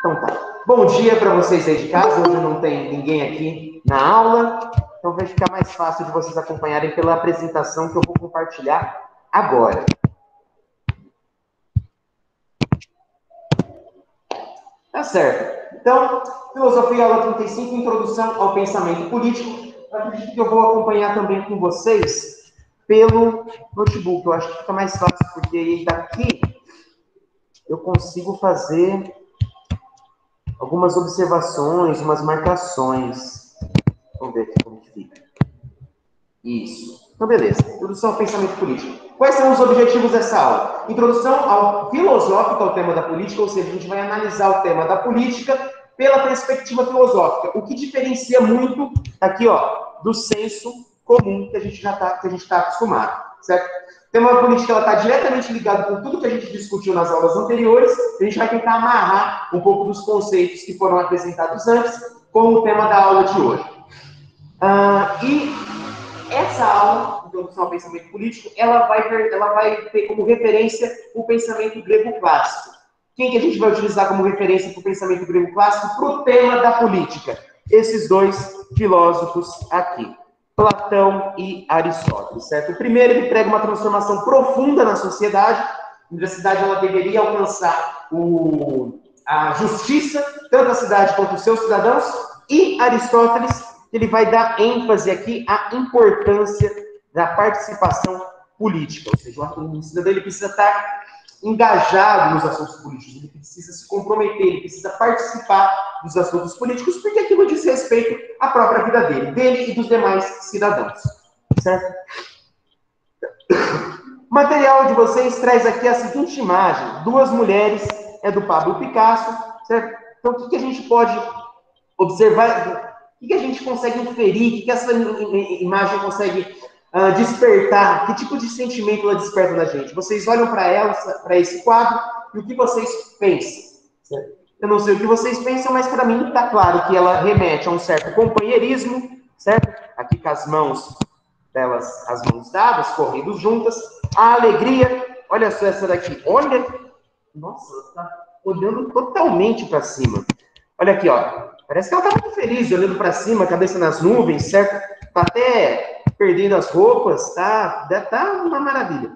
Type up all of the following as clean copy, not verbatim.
Então tá. Bom dia para vocês aí de casa. Hoje não tem ninguém aqui na aula, então vai ficar mais fácil de vocês acompanharem pela apresentação que eu vou compartilhar agora. Tá certo. Então, filosofia, aula 35, introdução ao pensamento político. Eu acredito que eu vou acompanhar também com vocês pelo notebook. Eu acho que fica mais fácil, porque daqui eu consigo fazer algumas observações, umas marcações. Vamos ver aqui como que fica. Isso. Então, beleza. Introdução ao pensamento político. Quais são os objetivos dessa aula? Introdução ao filosófico ao tema da política, ou seja, a gente vai analisar o tema da política pela perspectiva filosófica. O que diferencia muito aqui, ó, do senso comum que a gente está acostumado, certo? O tema da política está diretamente ligado com tudo que a gente discutiu nas aulas anteriores. A gente vai tentar amarrar um pouco dos conceitos que foram apresentados antes com o tema da aula de hoje. Essa aula, Introdução ao Pensamento Político, ela vai ter como referência o pensamento grego clássico. Quem que a gente vai utilizar como referência para o pensamento grego clássico? Para o tema da política. Esses dois filósofos aqui, Platão e Aristóteles, certo? O primeiro, ele prega uma transformação profunda na sociedade. A universidade ela deveria alcançar a justiça, tanto a cidade quanto os seus cidadãos. E Aristóteles, ele vai dar ênfase aqui à importância da participação política. Ou seja, o cidadão ele precisa estar engajado nos assuntos políticos, ele precisa se comprometer, ele precisa participar dos assuntos políticos, porque aquilo diz respeito à própria vida dele e dos demais cidadãos. Certo? O material de vocês traz aqui a seguinte imagem. Duas mulheres, é do Pablo Picasso, certo? Então, o que a gente pode observar? O que a gente consegue inferir? O que essa imagem consegue despertar? Que tipo de sentimento ela desperta na gente? Vocês olham para esse quadro, e o que vocês pensam? Certo? Eu não sei o que vocês pensam, mas para mim está claro que ela remete a um certo companheirismo, certo? Aqui com as mãos delas, as mãos dadas, correndo juntas. A alegria, olha só essa daqui. Olha, nossa, ela está olhando totalmente para cima. Olha aqui, ó. Parece que ela está muito feliz, olhando para cima, cabeça nas nuvens, certo? Está até perdendo as roupas, tá uma maravilha.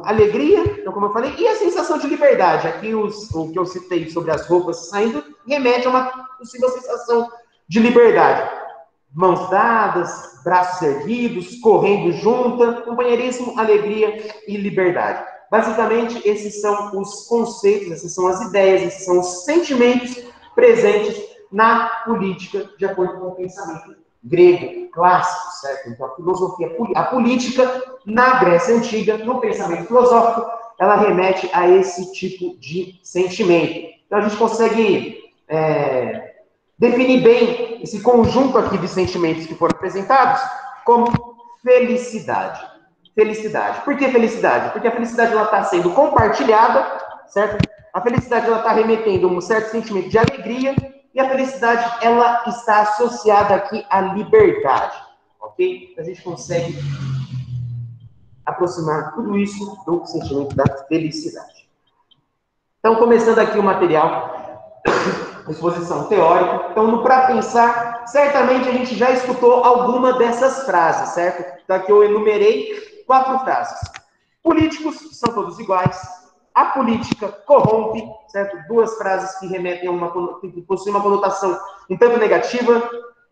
Alegria, então, como eu falei, e a sensação de liberdade. Aqui o que eu citei sobre as roupas saindo remete a uma possível sensação de liberdade. Mãos dadas, braços erguidos, correndo junta, companheirismo, alegria e liberdade. Basicamente, esses são os conceitos, essas são as ideias, esses são os sentimentos presentes na política, de acordo com o pensamento grego clássico, certo? Então, a filosofia, a política, na Grécia Antiga, no pensamento filosófico, ela remete a esse tipo de sentimento. Então, a gente consegue definir bem esse conjunto aqui de sentimentos que foram apresentados como felicidade. Felicidade. Por que felicidade? Porque a felicidade está sendo compartilhada, certo? A felicidade está remetendo a um certo sentimento de alegria, e a felicidade ela está associada aqui à liberdade, ok? A gente consegue aproximar tudo isso do sentimento da felicidade. Então, começando aqui o material, exposição teórica. Então, para pensar, certamente a gente já escutou alguma dessas frases, certo? Então, aqui eu enumerei 4 frases. Políticos são todos iguais. A política corrompe, certo? 2 frases que remetem a que possuem uma conotação um tanto negativa.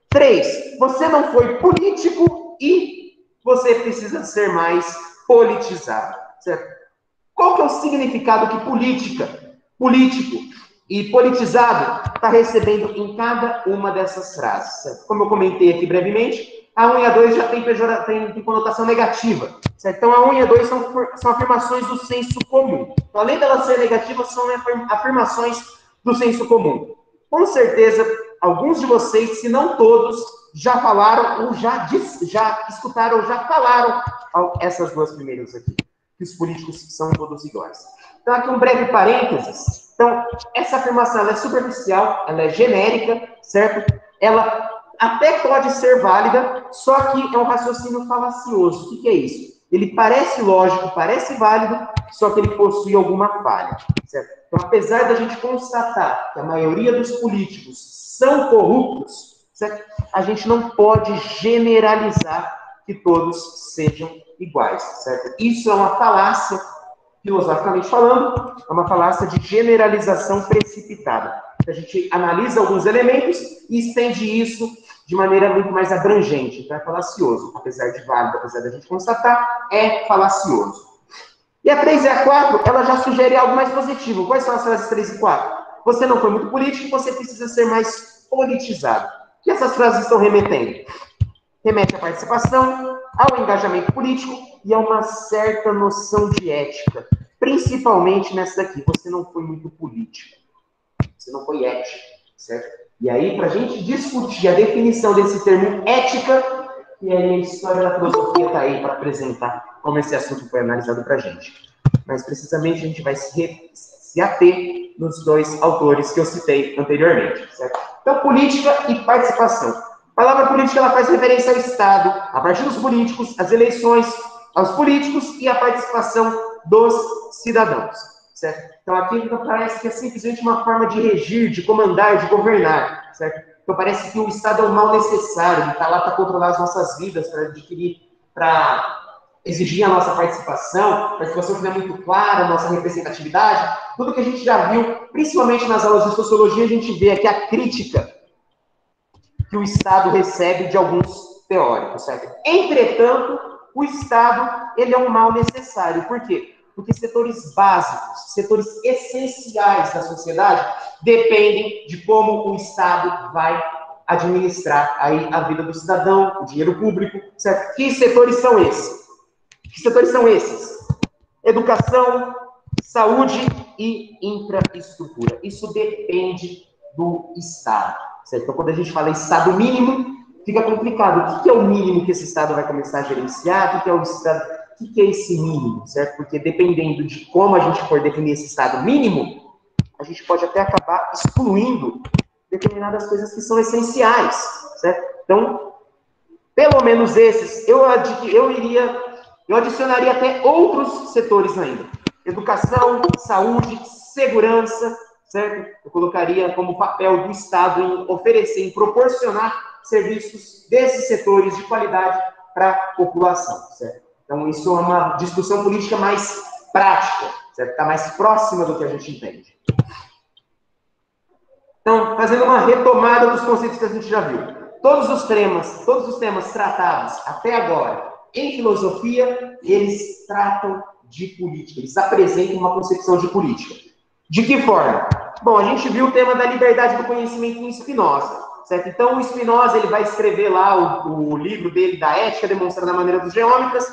3, você não foi político e você precisa ser mais politizado, certo? Qual que é o significado que político e politizado está recebendo em cada uma dessas frases, certo? Como eu comentei aqui brevemente, a 1 e a 2 já tem conotação negativa, certo? Então, a 1 e a 2 são afirmações do senso comum. Então, além delas serem negativas, são afirmações do senso comum. Com certeza, alguns de vocês, se não todos, já falaram ou já escutaram ou já falaram essas 2 primeiras aqui, que os políticos são todos iguais. Então, aqui um breve parênteses. Então, essa afirmação ela é superficial, ela é genérica, certo? Ela até pode ser válida, só que é um raciocínio falacioso. O que é isso? ele parece lógico, parece válido, só que ele possui alguma falha, certo? Então, apesar da gente constatar que a maioria dos políticos são corruptos, certo? A gente não pode generalizar que todos sejam iguais, certo? Isso é uma falácia, filosoficamente falando, é uma falácia de generalização precipitada. A gente analisa alguns elementos e estende isso de maneira muito mais abrangente. Então é falacioso, apesar de válido, apesar da gente constatar, é falacioso. E a 3 e a 4, ela já sugere algo mais positivo. Quais são as frases 3 e 4? Você não foi muito político, você precisa ser mais politizado. O que essas frases estão remetendo? Remete à participação, ao engajamento político e a uma certa noção de ética. Principalmente nessa daqui, você não foi muito político. Você não foi ético, certo? E aí, para a gente discutir a definição desse termo ética, e aí a história da filosofia está aí para apresentar como esse assunto foi analisado para a gente. Mas, precisamente, a gente vai se ater nos dois autores que eu citei anteriormente, certo? Então, política e participação. A palavra política, ela faz referência ao Estado, a partir dos políticos, as eleições aos políticos e a participação dos cidadãos, certo? Então, aqui parece que é simplesmente uma forma de regir, de comandar, de governar, certo? Então, parece que o Estado é um mal necessário, ele está lá para controlar as nossas vidas, para adquirir, para exigir a nossa participação, para que você fique muito clara, a nossa representatividade, tudo que a gente já viu, principalmente nas aulas de sociologia, a gente vê aqui a crítica que o Estado recebe de alguns teóricos, certo? Entretanto, o Estado, ele é um mal necessário. Por quê? Porque setores básicos, setores essenciais da sociedade dependem de como o Estado vai administrar aí a vida do cidadão, o dinheiro público, certo? Que setores são esses? Que setores são esses? Educação, saúde e infraestrutura. Isso depende do Estado, certo? Então, quando a gente fala em Estado mínimo, fica complicado. O que é o mínimo que esse Estado vai começar a gerenciar? O que é o Estado? O que é esse mínimo, certo? Porque dependendo de como a gente for definir esse Estado mínimo, a gente pode até acabar excluindo determinadas coisas que são essenciais, certo? Então, pelo menos esses, eu adicionaria até outros setores ainda. Educação, saúde, segurança, certo? Eu colocaria como papel do Estado em oferecer, em proporcionar serviços desses setores de qualidade para a população, certo? Então, isso é uma discussão política mais prática, certo? Está mais próxima do que a gente entende. Então, fazendo uma retomada dos conceitos que a gente já viu. Todos os temas tratados até agora em filosofia, eles tratam de política, eles apresentam uma concepção de política. De que forma? Bom, a gente viu o tema da liberdade do conhecimento em Spinoza, certo? Então, o Spinoza, ele vai escrever lá o livro dele, da Ética, demonstrando a maneira dos geômetras,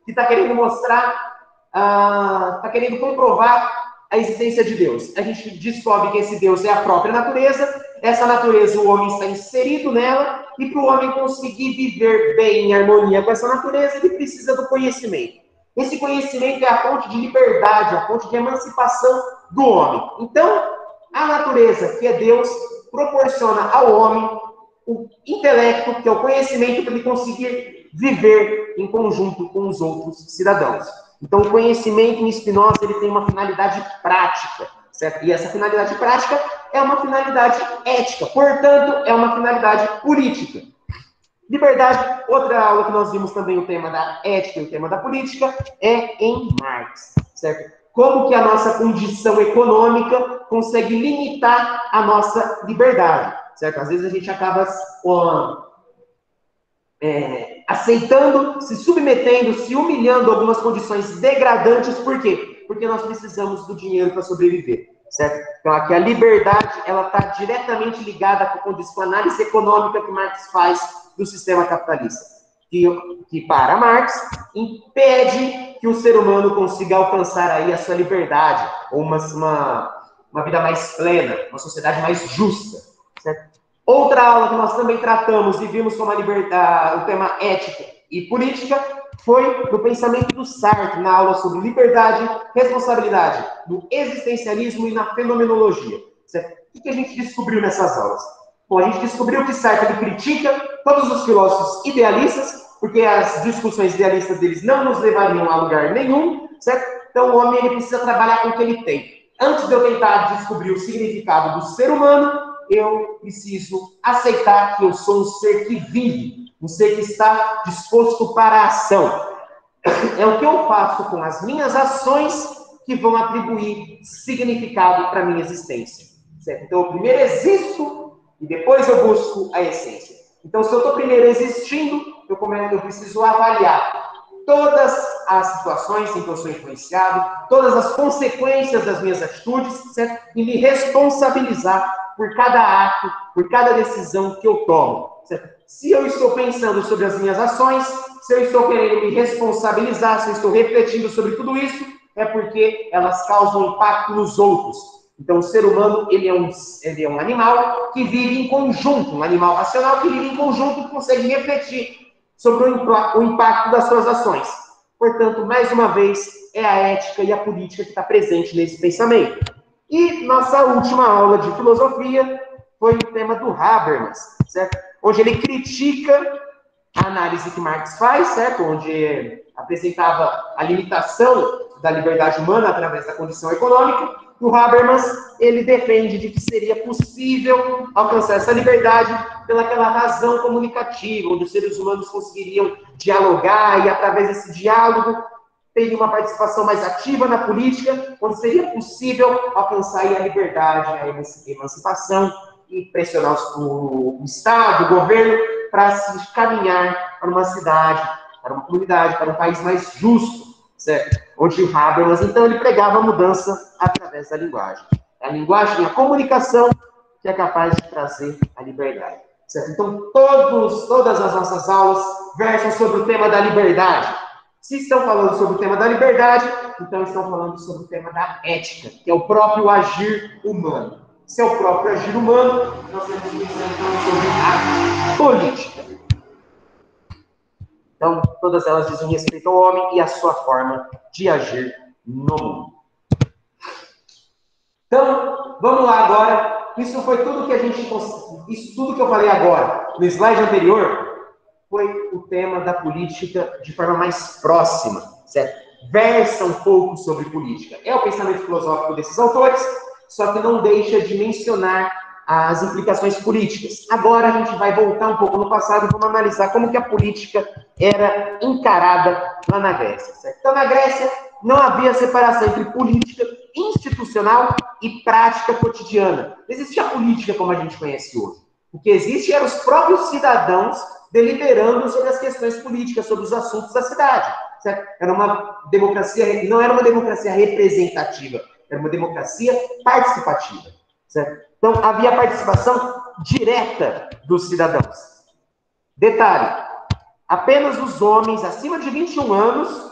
que está querendo mostrar, está querendo comprovar a existência de Deus. A gente descobre que esse Deus é a própria natureza, essa natureza, o homem está inserido nela, e para o homem conseguir viver bem em harmonia com essa natureza, ele precisa do conhecimento. Esse conhecimento é a fonte de liberdade, a fonte de emancipação do homem. Então, a natureza, que é Deus, proporciona ao homem o intelecto, que é o conhecimento, para ele conseguir viver em conjunto com os outros cidadãos. Então, o conhecimento em Spinoza, ele tem uma finalidade prática, certo? E essa finalidade prática é uma finalidade ética, portanto, é uma finalidade política. Liberdade, outra aula que nós vimos também, o tema da ética e o tema da política, é em Marx, certo? Como que a nossa condição econômica consegue limitar a nossa liberdade, certo? Às vezes a gente acaba aceitando, se submetendo, se humilhando a algumas condições degradantes. Por quê? Porque nós precisamos do dinheiro para sobreviver, certo? Então, aqui a liberdade, ela está diretamente ligada com a análise econômica que Marx faz do sistema capitalista, que para Marx, impede que o ser humano consiga alcançar aí a sua liberdade, ou uma vida mais plena, uma sociedade mais justa, certo? Outra aula que nós também tratamos e vimos como o tema ética e política foi no pensamento do Sartre, na aula sobre liberdade, responsabilidade, no existencialismo e na fenomenologia. Certo? O que a gente descobriu nessas aulas? Bom, a gente descobriu que Sartre critica todos os filósofos idealistas, porque as discussões idealistas deles não nos levariam a lugar nenhum, certo? Então, o homem ele precisa trabalhar com o que ele tem. Antes de eu tentar descobrir o significado do ser humano, eu preciso aceitar que eu sou um ser que vive, um ser que está disposto para a ação. É o que eu faço com as minhas ações que vão atribuir significado para a minha existência. Certo? Então, eu primeiro existo e depois eu busco a essência. Então, se eu estou primeiro existindo, eu preciso avaliar todas as situações em que eu sou influenciado, todas as consequências das minhas atitudes, certo? E me responsabilizar por cada ato, por cada decisão que eu tomo. Certo? Se eu estou pensando sobre as minhas ações, se eu estou querendo me responsabilizar, se eu estou refletindo sobre tudo isso, é porque elas causam impacto nos outros. Então, o ser humano, ele é um animal que vive em conjunto, um animal racional que vive em conjunto e consegue refletir sobre o impacto das suas ações. Portanto, mais uma vez, é a ética e a política que está presente nesse pensamento. E nossa última aula de filosofia foi o tema do Habermas, certo? Onde ele critica a análise que Marx faz, certo? Onde apresentava a limitação da liberdade humana através da condição econômica. E o Habermas, ele defende de que seria possível alcançar essa liberdade pelaquela razão comunicativa, onde os seres humanos conseguiriam dialogar e, através desse diálogo, teria uma participação mais ativa na política, onde seria possível alcançar a liberdade, a emancipação e pressionar o Estado, o governo, para se caminhar para uma cidade, para uma comunidade, para um país mais justo, certo? Onde o Habermas, então, ele pregava a mudança através da linguagem. É a linguagem, a comunicação, que é capaz de trazer a liberdade, certo? Então, todas as nossas aulas versam sobre o tema da liberdade. Se estão falando sobre o tema da liberdade, então estão falando sobre o tema da ética, que é o próprio agir humano. Se é o próprio agir humano, nós temos que pensar então sobre a política. Então, todas elas dizem respeito ao homem e à sua forma de agir no mundo. Então, vamos lá agora. Isso foi tudo que isso tudo que eu falei agora, no slide anterior, foi o tema da política de forma mais próxima, certo? Versa um pouco sobre política. É o pensamento filosófico desses autores, só que não deixa de mencionar as implicações políticas. Agora a gente vai voltar um pouco no passado e vamos analisar como que a política era encarada lá na Grécia, certo? Então, na Grécia, não havia separação entre política institucional e prática cotidiana. Não existia política como a gente conhece hoje. O que existe eram os próprios cidadãos deliberando sobre as questões políticas, sobre os assuntos da cidade. Certo? Era uma democracia, não era uma democracia representativa, era uma democracia participativa. Certo? Então, havia participação direta dos cidadãos. Detalhe, apenas os homens acima de 21 anos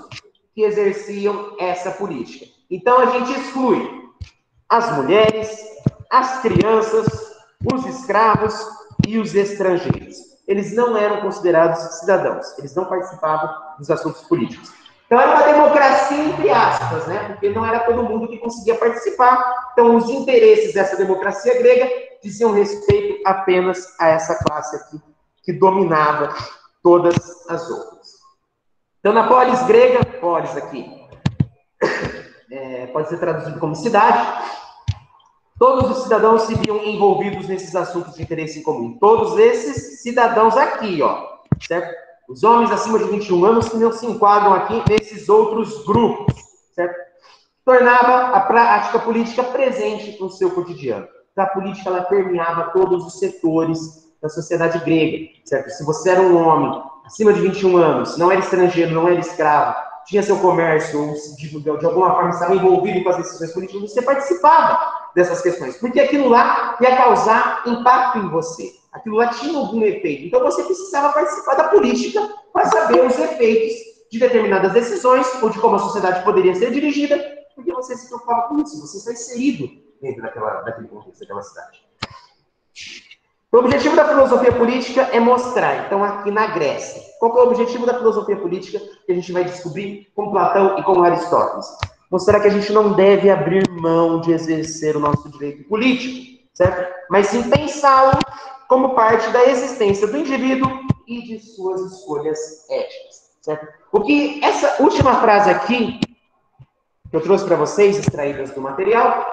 que exerciam essa política. Então, a gente exclui as mulheres, as crianças, os escravos e os estrangeiros. Eles não eram considerados cidadãos, eles não participavam dos assuntos políticos. Então, era uma democracia, entre aspas, né? Porque não era todo mundo que conseguia participar. Então, os interesses dessa democracia grega diziam respeito apenas a essa classe aqui, que dominava todas as outras. Então, na polis grega, polis aqui, pode ser traduzido como cidade, todos os cidadãos se viam envolvidos nesses assuntos de interesse em comum. Todos esses cidadãos aqui, ó, certo? Os homens acima de 21 anos que não se enquadram aqui nesses outros grupos, certo? Tornava a prática política presente no seu cotidiano. Então, a política, ela permeava todos os setores da sociedade grega, certo? Se você era um homem acima de 21 anos, não era estrangeiro, não era escravo, tinha seu comércio, ou de alguma forma estava envolvido com as decisões políticas, você participava dessas questões, porque aquilo lá ia causar impacto em você. Aquilo lá tinha algum efeito. Então, você precisava participar da política para saber os efeitos de determinadas decisões ou de como a sociedade poderia ser dirigida, porque você se preocupava com isso, você está inserido dentro daquele contexto, daquela cidade. O objetivo da filosofia política é mostrar, então, aqui na Grécia, qual é o objetivo da filosofia política que a gente vai descobrir com Platão e com Aristóteles. Mostrar que a gente não deve abrir mão de exercer o nosso direito político, certo? Mas sim pensá-lo como parte da existência do indivíduo e de suas escolhas éticas. Certo? O que essa última frase aqui, que eu trouxe para vocês, extraídas do material,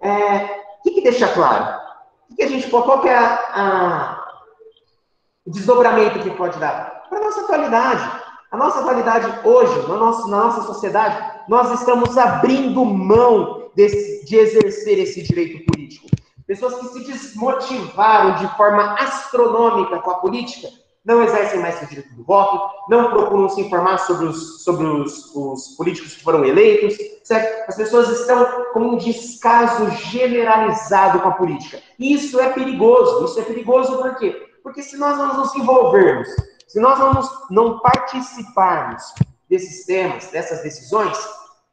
o que deixa claro? Qual que é o desdobramento que pode dar? Para a nossa atualidade. A nossa atualidade hoje, na nossa sociedade, nós estamos abrindo mão de exercer esse direito político. Pessoas que se desmotivaram de forma astronômica com a política, não exercem mais o direito do voto, não procuram se informar sobre os políticos que foram eleitos, certo? As pessoas estão com um descaso generalizado com a política. E isso é perigoso. Isso é perigoso por quê? Porque se nós não nos envolvermos, se nós não participarmos desses temas, dessas decisões,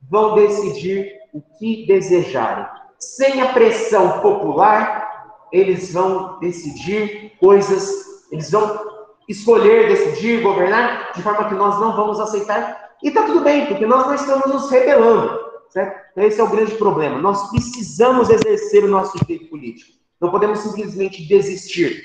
vão decidir o que desejarem. Sem a pressão popular, eles vão decidir coisas, eles vão escolher, decidir, governar, de forma que nós não vamos aceitar. E está tudo bem, porque nós não estamos nos rebelando, certo? Então, esse é o grande problema. Nós precisamos exercer o nosso direito político. Não podemos simplesmente desistir.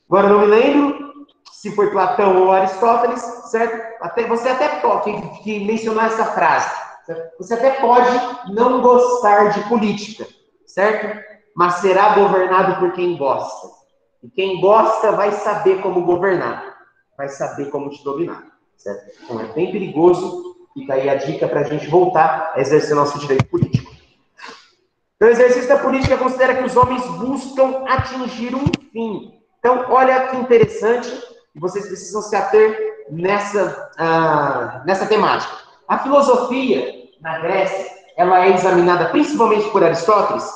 Agora, não me lembro se foi Platão ou Aristóteles, certo? Você até pode, que mencionou essa frase, certo? Você até pode não gostar de política, certo? Mas será governado por quem gosta. E quem gosta vai saber como governar, vai saber como te dominar, certo? Então é bem perigoso, fica aí a dica para a gente voltar a exercer nosso direito político. Então, o exercício da política considera que os homens buscam atingir um fim. Então, olha que interessante, e vocês precisam se ater nessa temática. A filosofia, na Grécia, ela é examinada principalmente por Aristóteles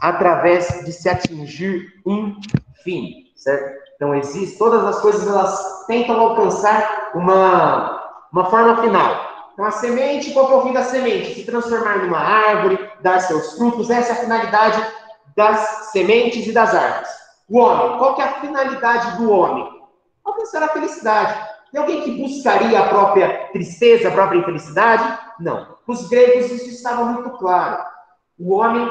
através de se atingir um fim, certo? Então, todas as coisas, elas tentam alcançar uma forma final. Então, a semente, qual que é o fim da semente? Se transformar numa árvore, dar seus frutos, essa é a finalidade das sementes e das árvores. O homem, qual que é a finalidade do homem? Alcançar a felicidade. Tem alguém que buscaria a própria tristeza, a própria infelicidade? Não. Os gregos isso estava muito claro. O homem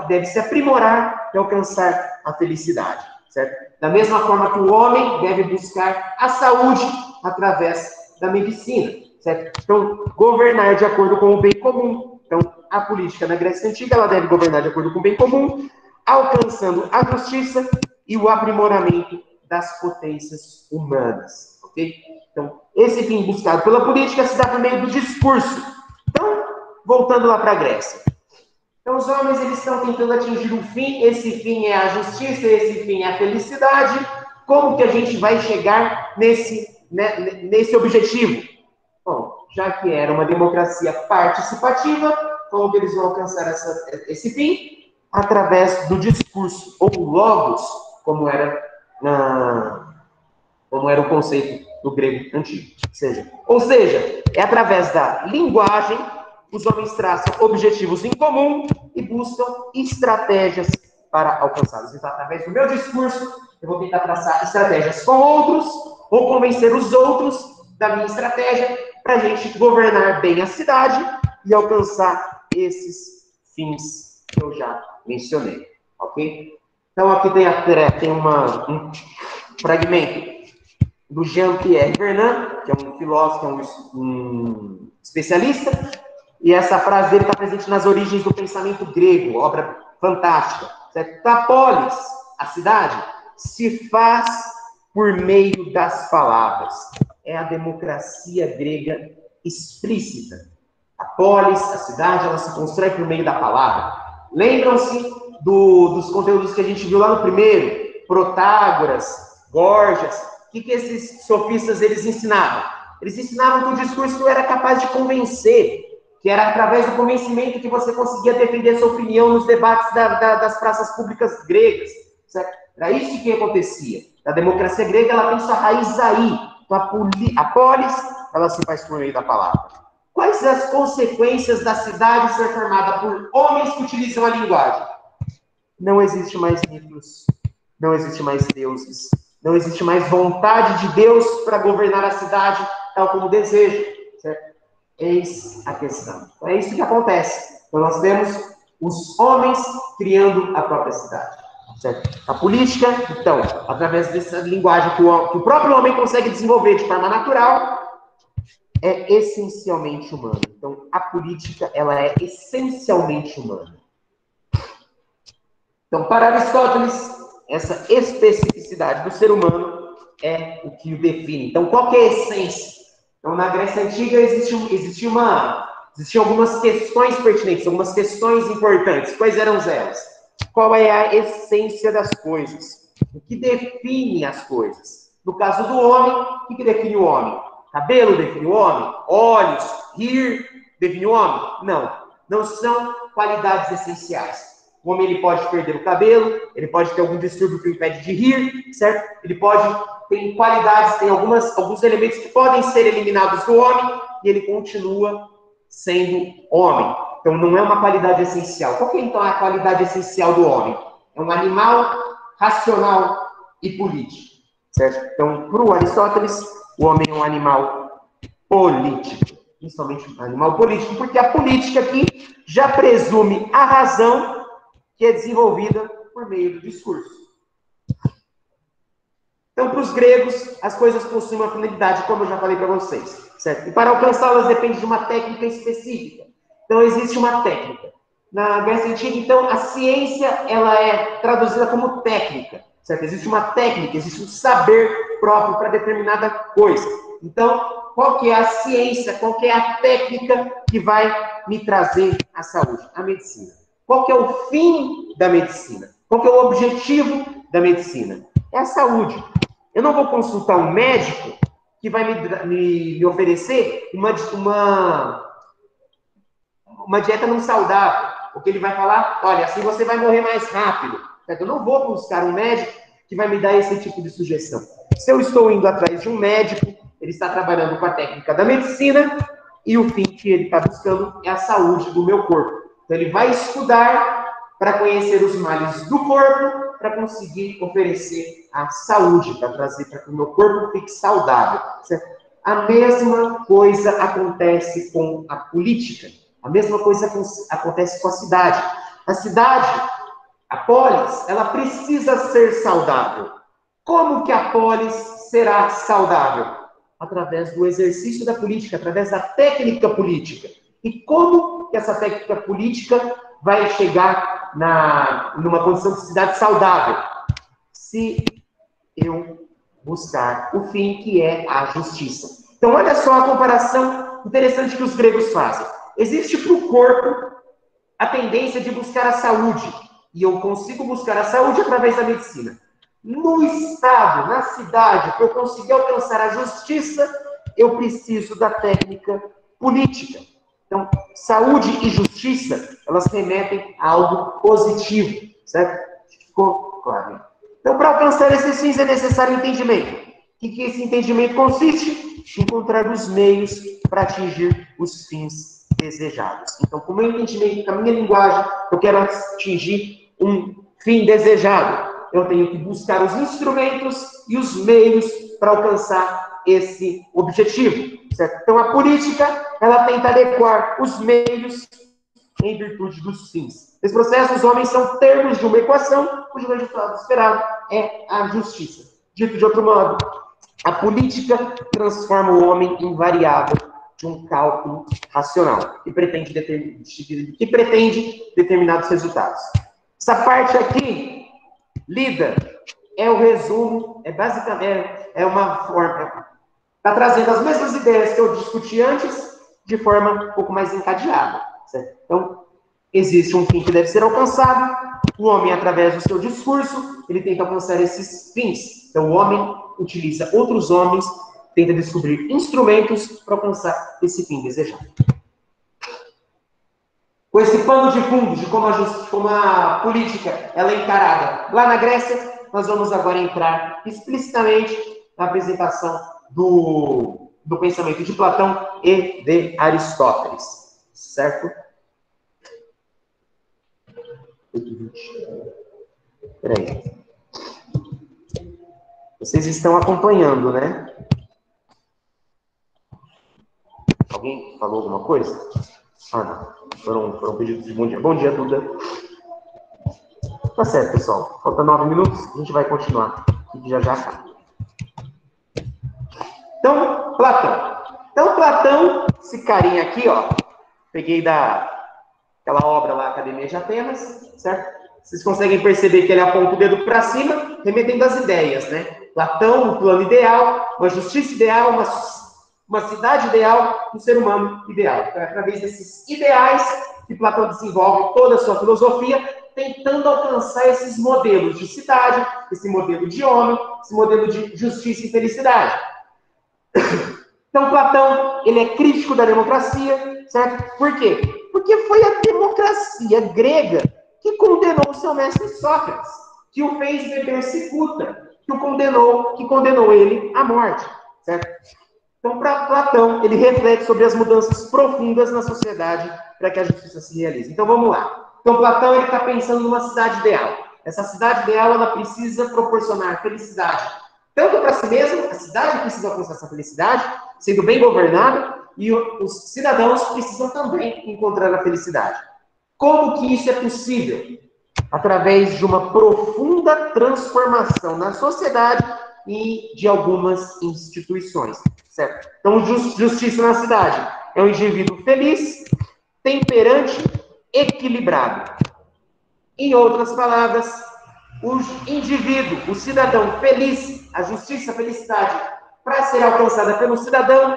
deve se aprimorar e alcançar a felicidade, certo? Da mesma forma que o homem deve buscar a saúde através da medicina, certo? Então, governar de acordo com o bem comum. Então, a política na Grécia Antiga, ela deve governar de acordo com o bem comum, alcançando a justiça e o aprimoramento das potências humanas, ok? Então, esse fim buscado pela política se dá por meio do discurso. Então, voltando lá para a Grécia. Então, os homens, eles estão tentando atingir um fim, esse fim é a justiça, esse fim é a felicidade. Como que a gente vai chegar nesse objetivo? Bom, já que era uma democracia participativa, como que eles vão alcançar esse fim? Através do discurso, ou logos, como era o conceito do grego antigo. Ou seja, é através da linguagem, os homens traçam objetivos em comum e buscam estratégias para alcançá-los. Então, através do meu discurso, eu vou tentar traçar estratégias com outros, ou convencer os outros da minha estratégia, para a gente governar bem a cidade e alcançar esses fins que eu já mencionei, ok? Então, aqui tem um fragmento do Jean-Pierre Vernant, que é um filósofo, um especialista, e essa frase dele está presente nas origens do pensamento grego, obra fantástica. Certo? A polis, a cidade, se faz por meio das palavras. É a democracia grega explícita. A polis, a cidade, ela se constrói por meio da palavra. Lembram-se dos conteúdos que a gente viu lá no primeiro? Protágoras, Gorgias. O que esses sofistas eles ensinavam? Eles ensinavam que o discurso era capaz de convencer, que era através do convencimento que você conseguia defender sua opinião nos debates das praças públicas gregas. Certo? Era isso que acontecia. A democracia grega, ela tem sua raiz aí. Então, a polis, ela se faz por meio da palavra. Quais as consequências da cidade ser formada por homens que utilizam a linguagem? Não existe mais mitos, não existe mais deuses, não existe mais vontade de Deus para governar a cidade tal como deseja. Certo? Eis a questão. Então, é isso que acontece. Então, nós temos os homens criando a própria cidade. certo? A política, então, através dessa linguagem que o próprio homem consegue desenvolver de forma natural, é essencialmente humana. Então, a política, ela é essencialmente humana. Então, para Aristóteles, essa especificidade do ser humano é o que o define. Então, qual que é a essência? Então, na Grécia Antiga, existiam algumas questões pertinentes, algumas questões importantes. Quais eram elas? Qual é a essência das coisas? O que define as coisas? No caso do homem, o que define o homem? Cabelo define o homem? Olhos, rir define o homem? Não. Não são qualidades essenciais. O homem ele pode perder o cabelo, ele pode ter algum distúrbio que o impede de rir, certo? Ele pode ter qualidades, tem alguns elementos que podem ser eliminados do homem e ele continua sendo homem. Então não é uma qualidade essencial. Qual que é então a qualidade essencial do homem? É um animal racional e político, certo? Então, para o Aristóteles, o homem é um animal político, principalmente um animal político, porque a política aqui já presume a razão que é desenvolvida por meio do discurso. Então, para os gregos, as coisas possuem uma finalidade, como eu já falei para vocês, certo? E para alcançá-las depende de uma técnica específica. Então, existe uma técnica. Na Grécia Antiga, então, a ciência, ela é traduzida como técnica, certo? Existe uma técnica, existe um saber próprio para determinada coisa. Então, qual que é a ciência, qual que é a técnica que vai me trazer a saúde? A medicina. Qual que é o fim da medicina? Qual que é o objetivo da medicina? É a saúde. Eu não vou consultar um médico que vai me oferecer uma dieta não saudável. Porque ele vai falar, olha, assim você vai morrer mais rápido. Eu não vou buscar um médico que vai me dar esse tipo de sugestão. Se eu estou indo atrás de um médico, ele está trabalhando com a técnica da medicina e o fim que ele está buscando é a saúde do meu corpo. Então, ele vai estudar para conhecer os males do corpo, para conseguir oferecer a saúde, para trazer para que o meu corpo fique saudável. Certo? A mesma coisa acontece com a política. A mesma coisa acontece com a cidade. A cidade, a polis, ela precisa ser saudável. Como que a polis será saudável? Através do exercício da política, através da técnica política. E como que essa técnica política vai chegar numa condição de cidade saudável? Se eu buscar o fim, que é a justiça. Então, olha só a comparação interessante que os gregos fazem. Existe para o corpo a tendência de buscar a saúde. E eu consigo buscar a saúde através da medicina. No estado, na cidade, para eu conseguir alcançar a justiça, eu preciso da técnica política. Então, saúde e justiça, elas remetem a algo positivo, certo? Ficou claro? Então, para alcançar esses fins é necessário entendimento. O que esse entendimento consiste? Encontrar os meios para atingir os fins desejados. Então, com o meu entendimento, com a minha linguagem, eu quero atingir um fim desejado. Eu tenho que buscar os instrumentos e os meios para alcançar esse objetivo. Certo? Então, a política, ela tenta adequar os meios em virtude dos fins. Nesse processo, os homens são termos de uma equação, cujo resultado esperado é a justiça. Dito de outro modo, a política transforma o homem em variável de um cálculo racional, que pretende determinados resultados. Essa parte aqui, lida, é o resumo, é basicamente uma forma, está trazendo as mesmas ideias que eu discuti antes, de forma um pouco mais encadeada. Certo? Então, existe um fim que deve ser alcançado, o homem, através do seu discurso, ele tenta alcançar esses fins. Então, o homem utiliza outros homens, tenta descobrir instrumentos para alcançar esse fim desejado. Com esse pano de fundo de como a política ela é encarada lá na Grécia, nós vamos agora entrar explicitamente na apresentação do pensamento de Platão e de Aristóteles. Certo? Peraí. Vocês estão acompanhando, né? Alguém falou alguma coisa? Ah, não. Foram pedidos de bom dia. Bom dia, Duda. Tá certo, pessoal. Falta 9 minutos, a gente vai continuar. Que já acaba. Então, Platão, esse carinha aqui, ó, peguei daquela obra lá, Academia de Atenas, certo? Vocês conseguem perceber que ele aponta o dedo para cima, remetendo às ideias, né? Platão, um plano ideal, uma justiça ideal, uma cidade ideal, um ser humano ideal. Então, é através desses ideais que Platão desenvolve toda a sua filosofia, tentando alcançar esses modelos de cidade, esse modelo de homem, esse modelo de justiça e felicidade. Então, Platão, ele é crítico da democracia, certo? Por quê? Porque foi a democracia grega que condenou o seu mestre Sócrates, que o fez beber cicuta, que condenou ele à morte, certo? Então, para Platão, ele reflete sobre as mudanças profundas na sociedade para que a justiça se realize. Então, vamos lá. Então, Platão, ele está pensando numa cidade ideal. Essa cidade ideal, ela precisa proporcionar felicidade, tanto para si mesmo, a cidade precisa alcançar essa felicidade, sendo bem governada, e os cidadãos precisam também encontrar a felicidade. Como que isso é possível? Através de uma profunda transformação na sociedade e de algumas instituições, certo? Então, justiça na cidade é um indivíduo feliz, temperante, equilibrado. Em outras palavras, o indivíduo, o cidadão feliz, a justiça, a felicidade, para ser alcançada pelo cidadão,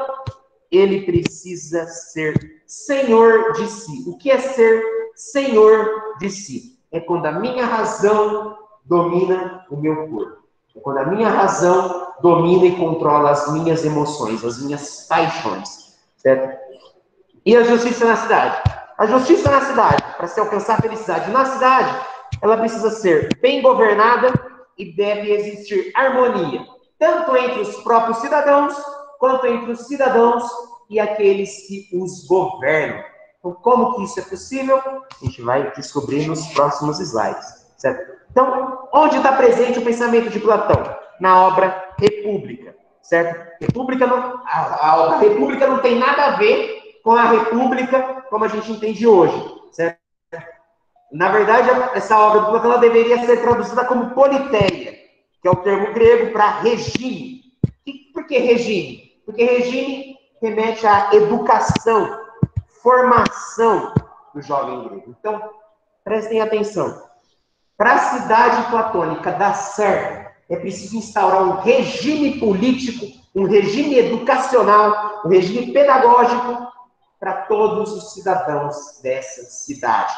ele precisa ser senhor de si. O que é ser senhor de si? É quando a minha razão domina o meu corpo. É quando a minha razão domina e controla as minhas emoções, as minhas paixões. Certo? E a justiça na cidade? A justiça na cidade, para se alcançar a felicidade na cidade, ela precisa ser bem governada e deve existir harmonia, tanto entre os próprios cidadãos, quanto entre os cidadãos e aqueles que os governam. Então, como que isso é possível? A gente vai descobrir nos próximos slides, certo? Então, onde está presente o pensamento de Platão? Na obra República, certo? A obra República não tem nada a ver com a República como a gente entende hoje, certo? Na verdade, essa obra do Platão deveria ser traduzida como politeia, que é o termo grego para regime. Por que regime? Porque regime remete à educação, formação do jovem grego. Então, prestem atenção. Para a cidade platônica dar certo, é preciso instaurar um regime político, um regime educacional, um regime pedagógico para todos os cidadãos dessa cidade.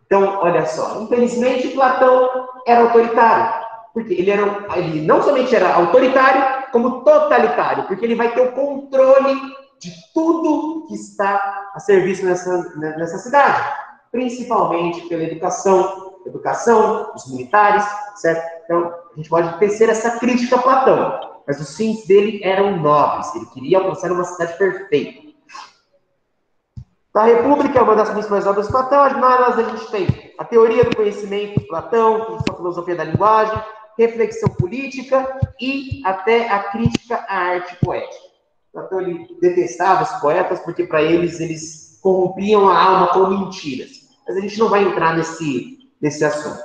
Então, olha só, infelizmente Platão era autoritário, porque ele não somente era autoritário, como totalitário, porque ele vai ter o controle de tudo que está a serviço nessa cidade, principalmente pela educação, os militares, certo? Então, a gente pode tecer essa crítica a Platão, mas os fins dele eram nobres, ele queria alcançar uma cidade perfeita. A República é uma das principais obras de Platão. Nós a gente tem a teoria do conhecimento de Platão, sua filosofia da linguagem, reflexão política e até a crítica à arte poética. Platão ele detestava os poetas porque para eles corrompiam a alma com mentiras. Mas a gente não vai entrar nesse assunto.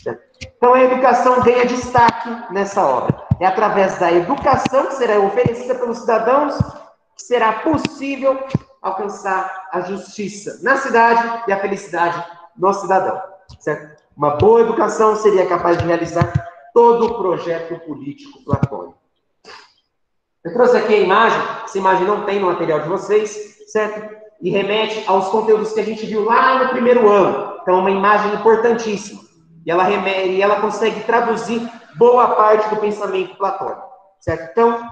Certo? Então a educação ganha destaque nessa obra. É através da educação que será oferecida pelos cidadãos que será possível alcançar a justiça na cidade e a felicidade no cidadão, certo? Uma boa educação seria capaz de realizar todo o projeto político platônico. Eu trouxe aqui a imagem, essa imagem não tem no material de vocês, certo? E remete aos conteúdos que a gente viu lá no primeiro ano. Então, uma imagem importantíssima. E ela consegue traduzir boa parte do pensamento platônico, certo? Então,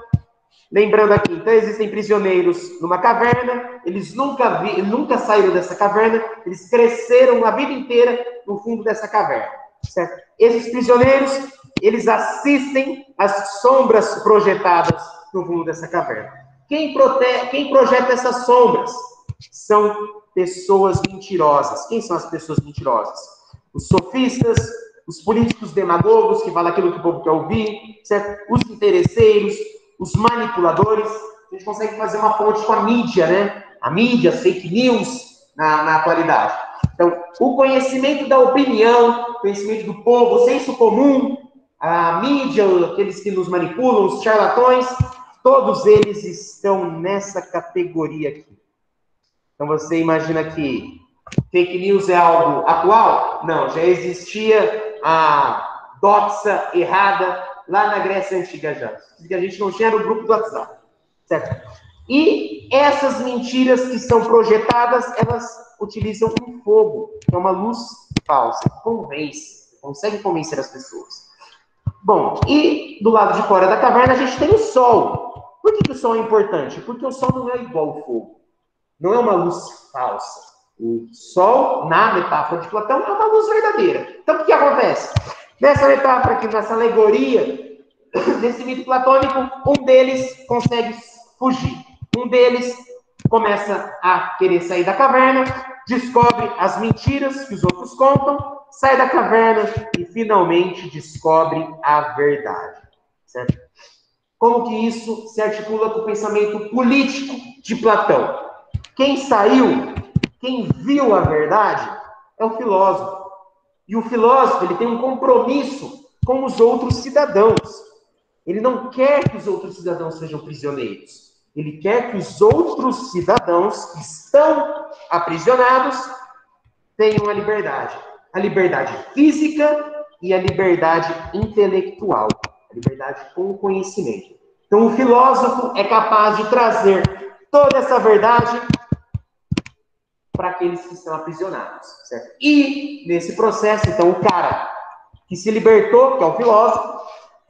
lembrando aqui, então existem prisioneiros numa caverna, eles nunca saíram dessa caverna, eles cresceram a vida inteira no fundo dessa caverna, certo? Esses prisioneiros, eles assistem às sombras projetadas no fundo dessa caverna. Quem projeta essas sombras são pessoas mentirosas. Quem são as pessoas mentirosas? Os sofistas, os políticos demagogos, que falam aquilo que o povo quer ouvir, certo? Os interesseiros, os manipuladores. A gente consegue fazer uma ponte com a mídia, né? A mídia, as fake news na atualidade. Então, o conhecimento da opinião, conhecimento do povo, o senso comum, a mídia, aqueles que nos manipulam, os charlatões, todos eles estão nessa categoria aqui. Então, você imagina que fake news é algo atual? Não, já existia a doxa errada lá na Grécia Antiga já. Que a gente não tinha no grupo do WhatsApp, certo? E essas mentiras que são projetadas, elas utilizam um fogo, que é uma luz falsa, que convence, consegue convencer as pessoas. Bom, e do lado de fora da caverna a gente tem o sol. Por que o sol é importante? Porque o sol não é igual ao fogo. Não é uma luz falsa. O sol, na metáfora de Platão, é uma luz verdadeira. Então, o que acontece? Nessa metáfora aqui, nessa alegoria, nesse mito platônico, um deles consegue fugir. Um deles começa a querer sair da caverna, descobre as mentiras que os outros contam, sai da caverna e finalmente descobre a verdade. Certo? Como que isso se articula com o pensamento político de Platão? Quem saiu, quem viu a verdade, é o filósofo. E o filósofo, ele tem um compromisso com os outros cidadãos. Ele não quer que os outros cidadãos sejam prisioneiros. Ele quer que os outros cidadãos que estão aprisionados tenham a liberdade física e a liberdade intelectual, a liberdade com o conhecimento. Então, o filósofo é capaz de trazer toda essa verdade para aqueles que estão aprisionados, certo? E, nesse processo, então, o cara que se libertou, que é o filósofo,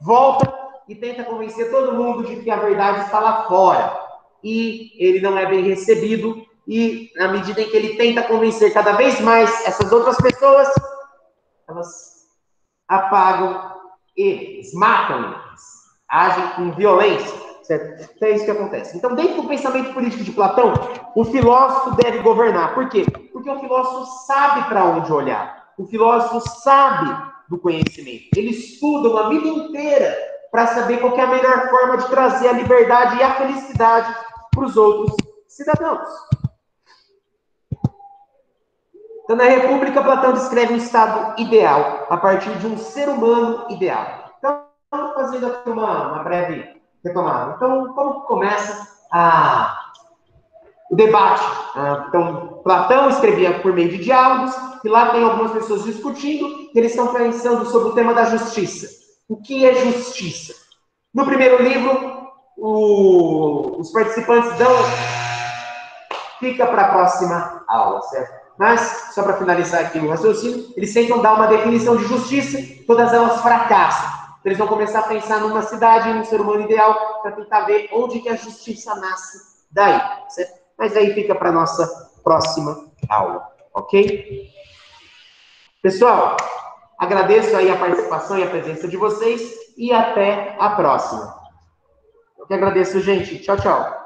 volta e tenta convencer todo mundo de que a verdade está lá fora. E ele não é bem recebido. E, na medida em que ele tenta convencer cada vez mais essas outras pessoas, elas apagam eles, matam eles, agem com violência, certo? Então é isso que acontece. Então, dentro do pensamento político de Platão, o filósofo deve governar. Por quê? Porque o filósofo sabe para onde olhar. O filósofo sabe do conhecimento. Ele estuda uma vida inteira para saber qual é a melhor forma de trazer a liberdade e a felicidade para os outros cidadãos. Então, na República, Platão descreve um estado ideal, a partir de um ser humano ideal. Então, fazendo aqui uma breve retomada. Então, como começa o debate? Então, Platão escrevia por meio de diálogos, e lá tem algumas pessoas discutindo, e eles estão pensando sobre o tema da justiça. O que é justiça? No primeiro livro, os participantes dão... Fica para a próxima aula, certo? Mas, só para finalizar aqui o raciocínio, eles tentam dar uma definição de justiça, todas elas fracassam. Então, eles vão começar a pensar numa cidade, num ser humano ideal, para tentar ver onde que a justiça nasce daí, certo? Mas aí fica para a nossa próxima aula, ok? Pessoal, agradeço aí a participação e a presença de vocês e até a próxima. Eu que agradeço, gente. Tchau, tchau.